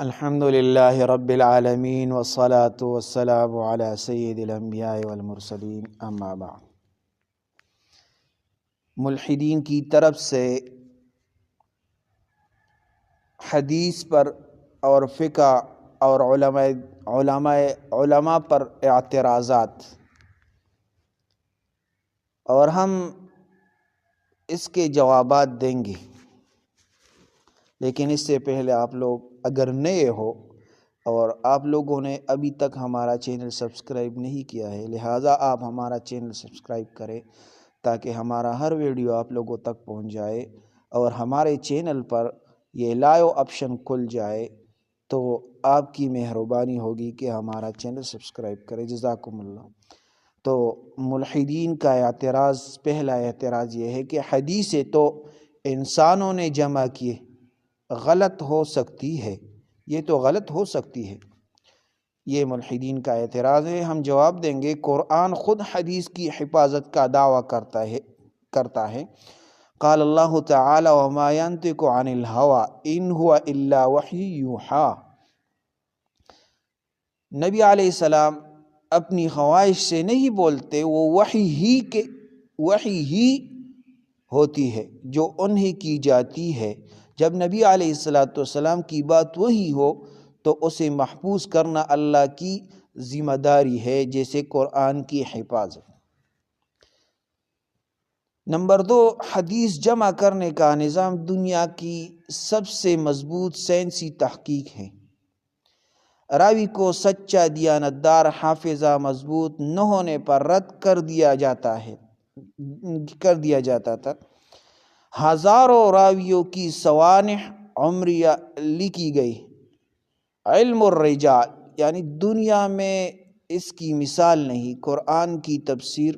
الحمد للہ رب العالمین والصلاة والسلام علی سید الانبیاء والمرسلین اما بعد۔ ملحدین کی طرف سے حدیث پر اور فقہ اور علماء پر اعتراضات، اور ہم اس کے جوابات دیں گے، لیکن اس سے پہلے آپ لوگ اگر نئے ہو اور آپ لوگوں نے ابھی تک ہمارا چینل سبسکرائب نہیں کیا ہے، لہٰذا آپ ہمارا چینل سبسکرائب کریں تاکہ ہمارا ہر ویڈیو آپ لوگوں تک پہنچ جائے، اور ہمارے چینل پر یہ لائیو آپشن کھل جائے تو آپ کی مہربانی ہوگی کہ ہمارا چینل سبسکرائب کریں۔ جزاکم اللہ۔ تو ملحدین کا اعتراض، پہلا اعتراض یہ ہے کہ حدیثیں تو انسانوں نے جمع کیے، غلط ہو سکتی ہے، یہ تو غلط ہو سکتی ہے، یہ ملحدین کا اعتراض ہے۔ ہم جواب دیں گے، قرآن خود حدیث کی حفاظت کا دعویٰ کرتا ہے۔ قال اللہ تعالی وما ينطق عن الهوى ان هو الا وحی یوحی۔ نبی علیہ السلام اپنی خواہش سے نہیں بولتے، وہ وحی ہی ہوتی ہے جو انہیں کی جاتی ہے۔ جب نبی علیہ السلام کی بات وحی ہو تو اسے محفوظ کرنا اللہ کی ذمہ داری ہے، جیسے قرآن کی حفاظت۔ نمبر 2، حدیث جمع کرنے کا نظام دنیا کی سب سے مضبوط سائنسی تحقیق ہے۔ راوی کو سچا، دیانتدار، حافظہ مضبوط نہ ہونے پر رد کر دیا جاتا تھا۔ ہزاروں راویوں کی سوانح عمریہ لکھی گئی۔ علم الرجال، یعنی دنیا میں اس کی مثال نہیں۔ قرآن کی تفسیر،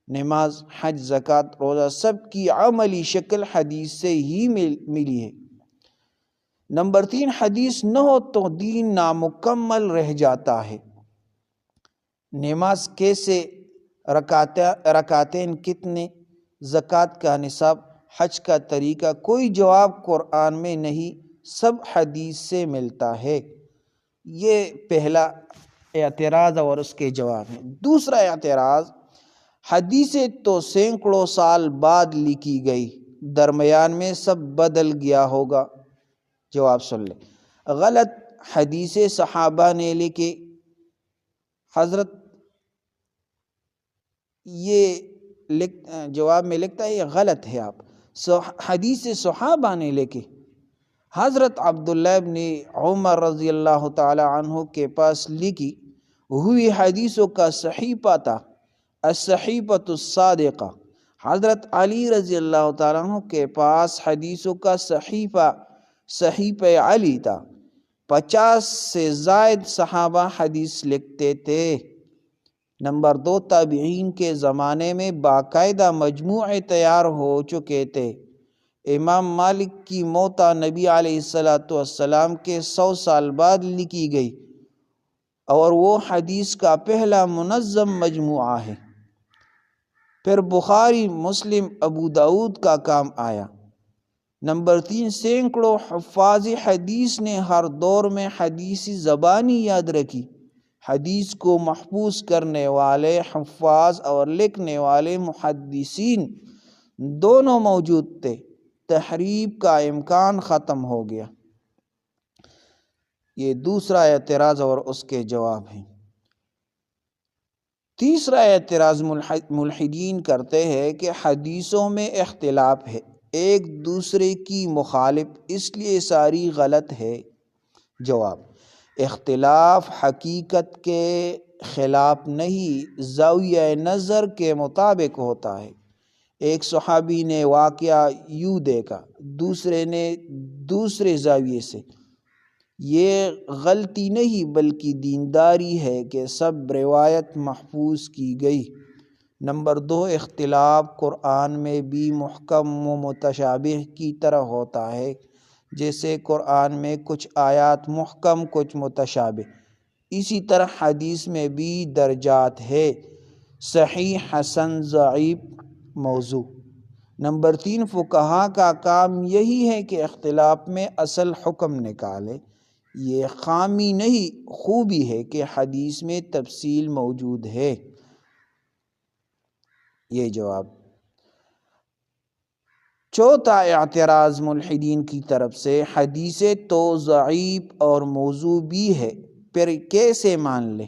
نماز، حج، زکوٰۃ، روزہ، سب کی عملی شکل حدیث سے ہی ملی ہے۔ نمبر 3، حدیث نہ ہو تو دین نامکمل رہ جاتا ہے۔ نماز کیسے، رکعتین کتنے، زکوٰۃ کا نصاب، حج کا طریقہ، کوئی جواب قرآن میں نہیں، سب حدیث سے ملتا ہے۔ یہ پہلا اعتراض اور اس کے جواب ہے۔ دوسرا اعتراض، حدیثیں تو سینکڑوں سال بعد لکھی گئی، درمیان میں سب بدل گیا ہوگا۔ جواب سن لیں۔ غلط، حدیثیں صحابہ نے لکھی۔ حضرت یہ جواب میں لکھتا ہے، یہ غلط ہے۔ آپ حدیث صحابہ نے لکھی۔ حضرت عبداللہ ابن عمر رضی اللہ تعالی عنہ کے پاس لکھی ہوئی حدیثوں کا صحیفہ تھا، الصحیفۃ الصادقہ۔ حضرت علی رضی اللہ تعالی عنہ کے پاس حدیثوں کا صحیفہ علی تھا۔ 50 سے زائد صحابہ حدیث لکھتے تھے۔ نمبر 2، تابعین کے زمانے میں باقاعدہ مجموعے تیار ہو چکے تھے۔ امام مالک کی موطا نبی علیہ السلام کے 100 سال بعد لکھی گئی، اور وہ حدیث کا پہلا منظم مجموعہ ہے۔ پھر بخاری، مسلم، ابو داؤد کا کام آیا۔ نمبر 3، سینکڑوں حفاظ حدیث نے ہر دور میں حدیثی زبانی یاد رکھی۔ حدیث کو محفوظ کرنے والے حفاظ اور لکھنے والے محدثین دونوں موجود تھے۔ تحریف کا امکان ختم ہو گیا۔ یہ دوسرا اعتراض اور اس کے جواب ہیں۔ تیسرا اعتراض ملحدین کرتے ہیں کہ حدیثوں میں اختلاف ہے، ایک دوسرے کی مخالف، اس لیے ساری غلط ہے۔ جواب، اختلاف حقیقت کے خلاف نہیں، زاویہ نظر کے مطابق ہوتا ہے۔ ایک صحابی نے واقعہ یوں دیکھا، دوسرے نے دوسرے زاویے سے۔ یہ غلطی نہیں بلکہ دینداری ہے کہ سب روایت محفوظ کی گئی۔ نمبر 2، اختلاف قرآن میں بھی محکم و متشابہ کی طرح ہوتا ہے، جیسے قرآن میں کچھ آیات محکم، کچھ متشابہ، اسی طرح حدیث میں بھی درجات ہے، صحیح، حسن، ضعیف، موضوع۔ نمبر 3، فقہا کا کام یہی ہے کہ اختلاف میں اصل حکم نکالے، یہ خامی نہیں خوبی ہے کہ حدیث میں تفصیل موجود ہے۔ یہ جواب۔ چوتھا اعتراض ملحدین کی طرف سے، حدیثیں تو ضعیف اور موضوع بھی ہے، پھر کیسے مان لیں؟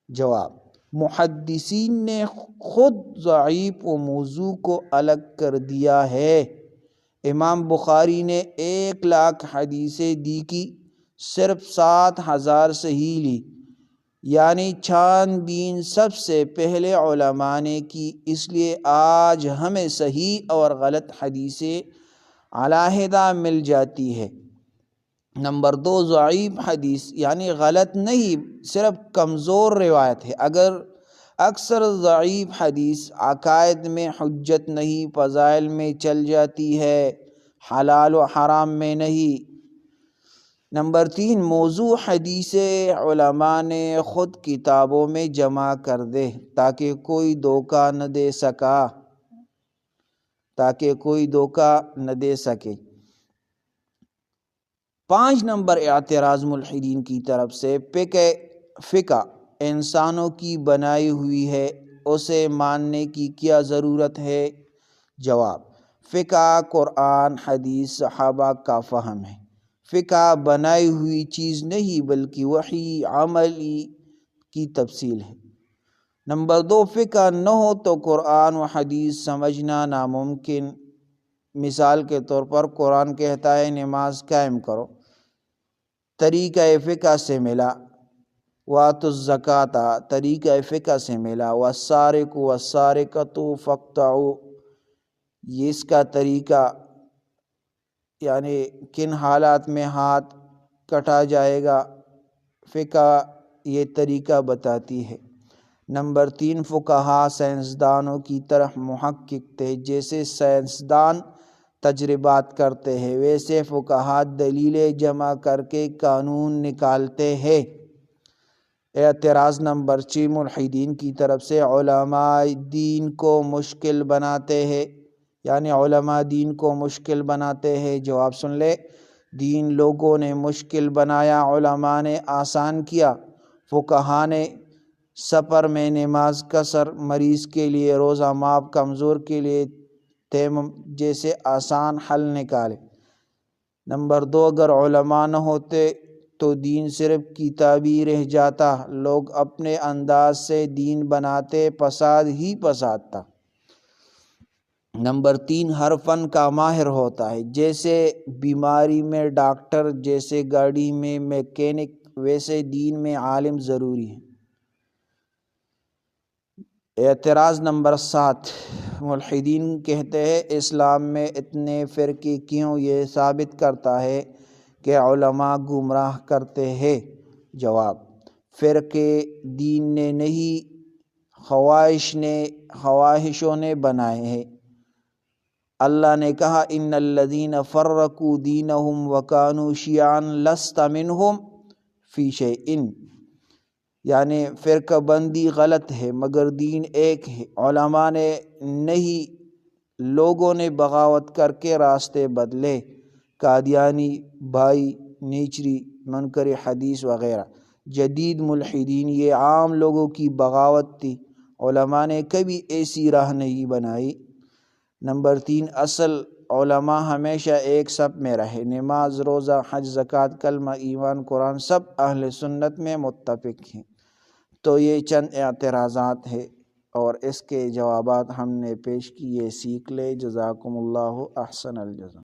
جواب، محدثین نے خود ضعیف و موضوع کو الگ کر دیا ہے۔ امام بخاری نے 1,00,000 حدیثیں دی کی، صرف 7,000 صحیح لی، یعنی چھان بین سب سے پہلے علماء نے کی۔ اس لیے آج ہمیں صحیح اور غلط حدیثیں علیحدہ مل جاتی ہے۔ نمبر 2، ضعیف حدیث یعنی غلط نہیں، صرف کمزور روایت ہے۔ اکثر ضعیف حدیث عقائد میں حجت نہیں، فضائل میں چل جاتی ہے، حلال و حرام میں نہیں۔ نمبر 3، موضوع حدیثیں علماء نے خود کتابوں میں جمع کر دے تاکہ کوئی دھوکہ نہ دے سکے۔ 5 نمبر اعتراض ملحدین کی طرف سے، فقہ انسانوں کی بنائی ہوئی ہے، اسے ماننے کی کیا ضرورت ہے؟ جواب، فقہ قرآن حدیث صحابہ کا فہم ہے۔ فقہ بنائی ہوئی چیز نہیں بلکہ وحی عملی کی تفصیل ہے۔ نمبر 2، فقہ نہ ہو تو قرآن و حدیث سمجھنا ناممکن۔ مثال کے طور پر قرآن کہتا ہے نماز قائم کرو، طریقہ فقہ سے ملا۔ وَآتُوا الزَّكَاةَ طریقہ فقہ سے ملا۔ وَالسَّارِقُ وَالسَّارِقَةُ فَاقْطَعُوا، یہ اس کا طریقہ، یعنی کن حالات میں ہاتھ کٹا جائے گا، فقہ یہ طریقہ بتاتی ہے۔ نمبر 3، فقہا سائنسدانوں کی طرح محقق تھے، جیسے سائنسدان تجربات کرتے ہیں ویسے فقہا دلیلیں جمع کر کے قانون نکالتے ہیں۔ اعتراض نمبر 6، ملحدین کی طرف سے، علماء دین کو مشکل بناتے ہیں، یعنی علماء دین کو مشکل بناتے ہیں۔ جواب سن لے، دین لوگوں نے مشکل بنایا، علماء نے آسان کیا۔ فقہا نے سفر میں نماز قصر، مریض کے لیے روزہ معاف، کمزور کے لیے تیمم جیسے آسان حل نکالے۔ نمبر 2، اگر علماء نہ ہوتے تو دین صرف کتابی رہ جاتا، لوگ اپنے انداز سے دین بناتے، فساد ہی فساد تھا۔ نمبر 3، ہر فن کا ماہر ہوتا ہے، جیسے بیماری میں ڈاکٹر، جیسے گاڑی میں میکینک، ویسے دین میں عالم ضروری ہے۔ اعتراض نمبر 7، ملحدین کہتے ہیں اسلام میں اتنے فرقے کیوں؟ یہ ثابت کرتا ہے کہ علماء گمراہ کرتے ہیں۔ جواب، فرقے دین نے نہیں، خواہشوں نے بنائے ہیں۔ اللہ نے کہا ان الذین فرقوا دینہم وکانوا شیعا لست منہم فی شیء، یعنی فرقہ بندی غلط ہے مگر دین ایک ہے۔ علماء نے نہیں، لوگوں نے بغاوت کر کے راستے بدلے، قادیانی، بھائی نیچری، منکر حدیث وغیرہ۔ جدید ملحدین یہ عام لوگوں کی بغاوت تھی، علماء نے کبھی ایسی راہ نہیں بنائی۔ نمبر 3، اصل علماء ہمیشہ ایک صف میں رہے، نماز، روزہ، حج، زکوٰۃ، کلمہ، ایمان، قرآن سب اہل سنت میں متفق ہیں۔ تو یہ چند اعتراضات ہیں اور اس کے جوابات ہم نے پیش کیے، سیکھ لے۔ جزاکم اللہ احسن الجزا۔